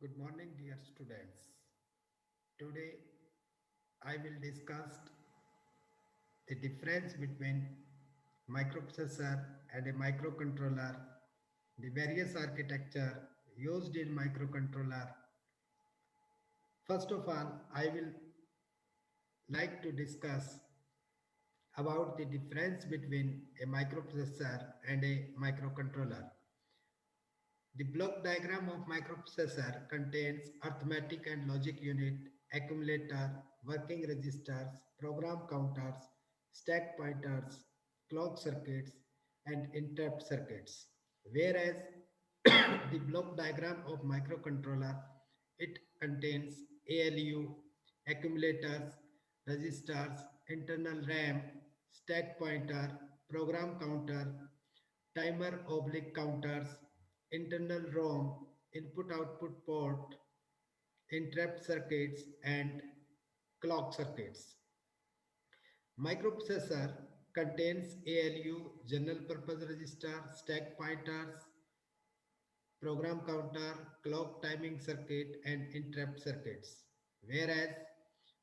Good morning, dear students. Today I will discuss the difference between microprocessor and a microcontroller, the various architecture used in microcontroller. First of all, I will like to discuss about the difference between a microprocessor and a microcontroller. The block diagram of microprocessor contains arithmetic and logic unit, accumulator, working registers, program counters, stack pointers, clock circuits, and interrupt circuits. Whereas the block diagram of microcontroller, it contains ALU, accumulators, registers, internal RAM, stack pointer, program counter, timer oblique counters, internal ROM, input output port, interrupt circuits, and clock circuits. Microprocessor contains ALU, general purpose register, stack pointers, program counter, clock timing circuit, and interrupt circuits. Whereas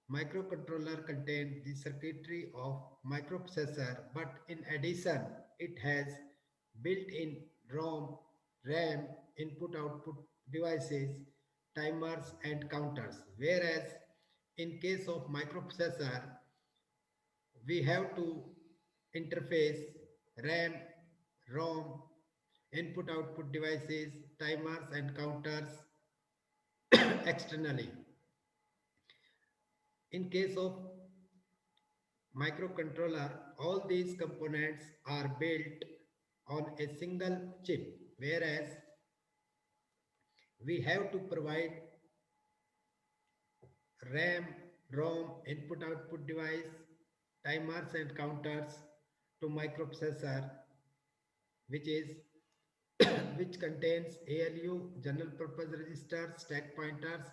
microcontroller contains the circuitry of microprocessor, but in addition, it has built-in ROM, RAM, input-output devices, timers, and counters. Whereas in case of microprocessor, we have to interface RAM, ROM, input output devices, timers, and counters externally. In case of microcontroller, all these components are built on a single chip, whereas we have to provide RAM, ROM, input output device, timers, and counters to microprocessor, which is which contains ALU, general purpose registers, stack pointers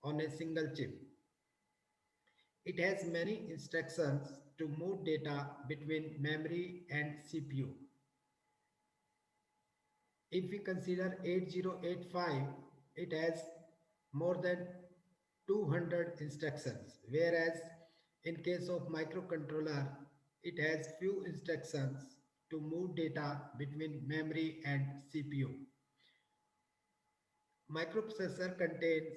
on a single chip. It has many instructions to move data between memory and CPU. If we consider 8085, it has more than 200 instructions, whereas in case of microcontroller, it has few instructions to move data between memory and CPU. Microprocessor contains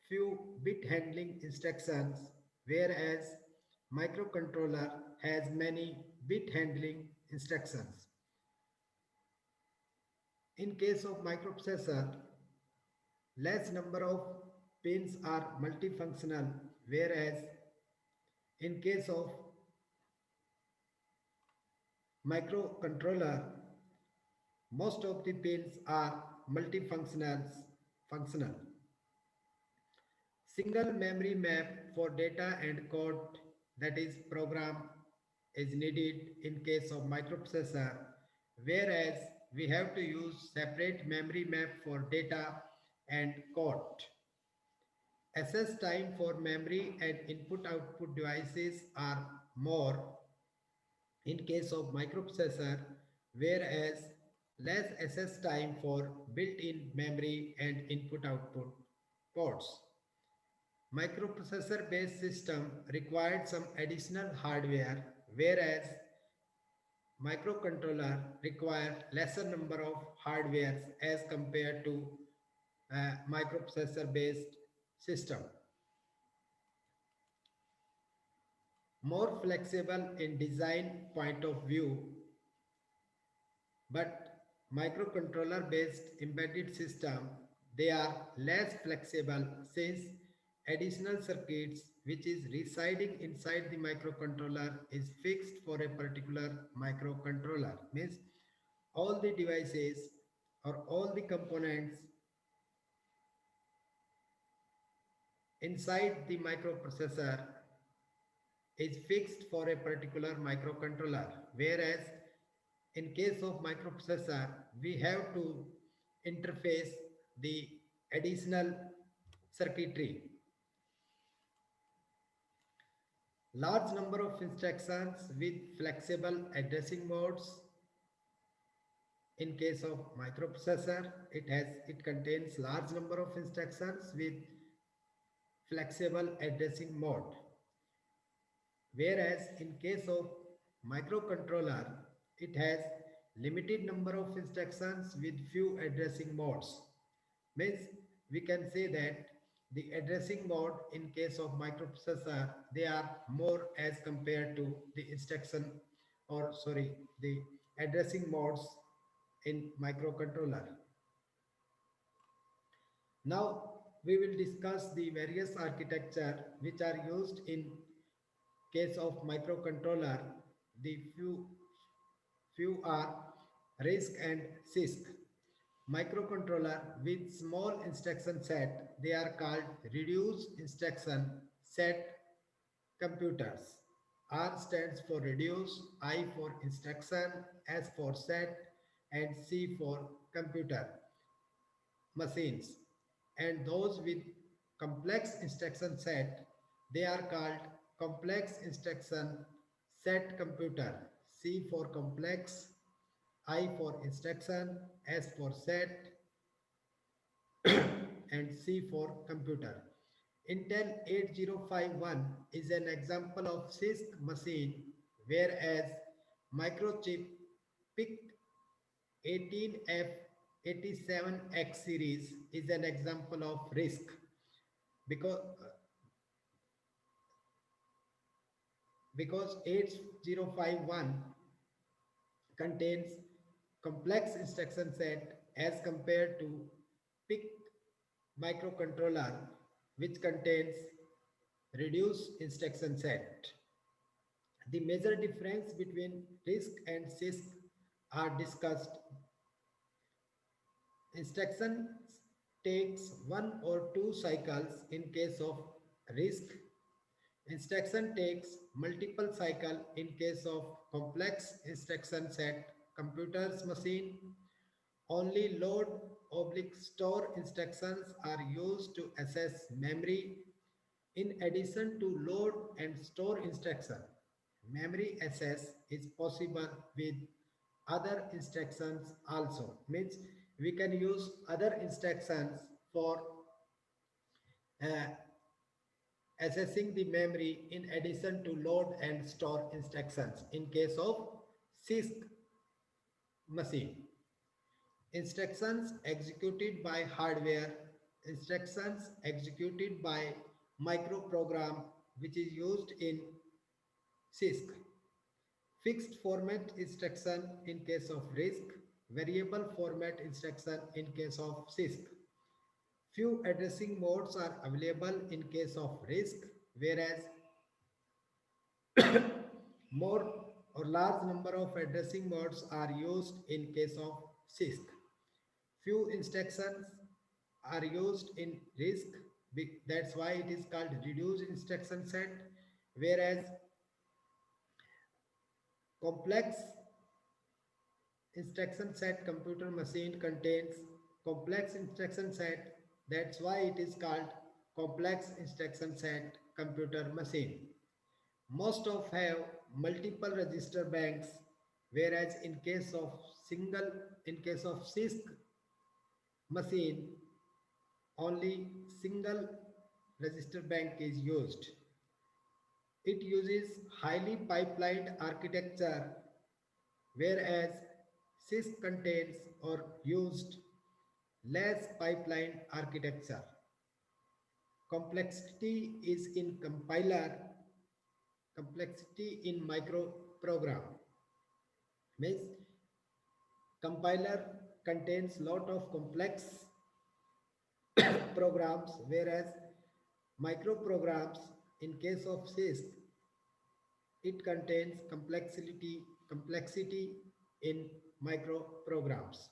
few bit handling instructions, whereas microcontroller has many bit handling instructions. In case of microprocessor, less number of pins are multifunctional, whereas in case of microcontroller, most of the pins are functional. Single memory map for data and code, that is program, is needed in case of microprocessor, whereas we have to use separate memory map for data and code. Access time for memory and input output devices are more in case of microprocessor, whereas less access time for built-in memory and input output ports. Microprocessor based system required some additional hardware, whereas microcontroller require lesser number of hardwares as compared to microprocessor based system. More flexible in design point of view, but microcontroller based embedded system, they are less flexible since additional circuits which is residing inside the microcontroller is fixed for a particular microcontroller. Means all the devices or all the components inside the microprocessor is fixed for a particular microcontroller, whereas in case of microprocessor we have to interface the additional circuitry. Large number of instructions with flexible addressing modes. in case of microprocessor, it contains large number of instructions with flexible addressing mode. Whereas in case of microcontroller, it has limited number of instructions with few addressing modes. Means we can say that the addressing mode in case of microprocessor, they are more as compared to the instruction, or sorry, the addressing modes in microcontroller. Now we will discuss the various architecture which are used in case of microcontroller. The few are RISC and CISC. Microcontroller with small instruction set, they are called reduced instruction set computers. R stands for reduce, I for instruction, S for set, and C for computer machines. And those with complex instruction set, they are called complex instruction set computer. C for complex, I for instruction, S for set, and C for computer. Intel 8051 is an example of CISC machine, whereas Microchip PIC 18F87X series is an example of RISC, because because 8051 contains complex instruction set as compared to PIC microcontroller, which contains reduced instruction set. The major difference between RISC and CISC are discussed. Instruction takes one or two cycles in case of RISC. Instruction takes multiple cycle in case of complex instruction set computers machine. Only load oblique store instructions are used to access memory. In addition to load and store instruction, memory access is possible with other instructions also. Means we can use other instructions for uh, accessing the memory in addition to load and store instructions in case of CISC machine. Instructions executed by hardware, instructions executed by microprogram which is used in CISC. Fixed format instruction in case of RISC, variable format instruction in case of CISC. Few addressing modes are available in case of RISC, whereas more or large number of addressing modes are used in case of CISC. Few instructions are used in RISC, that's why it is called reduced instruction set, whereas complex instruction set computer machine contains complex instruction set, that's why it is called complex instruction set computer machine. Most of have multiple register banks, whereas in case of CISC machine, only single register bank is used. It uses highly pipelined architecture, whereas CISC contains or used less pipeline architecture. Complexity is in compiler, complexity in microprogram. Means compiler contains lot of complex programs, whereas microprograms in case of CISC, it contains complexity in microprograms.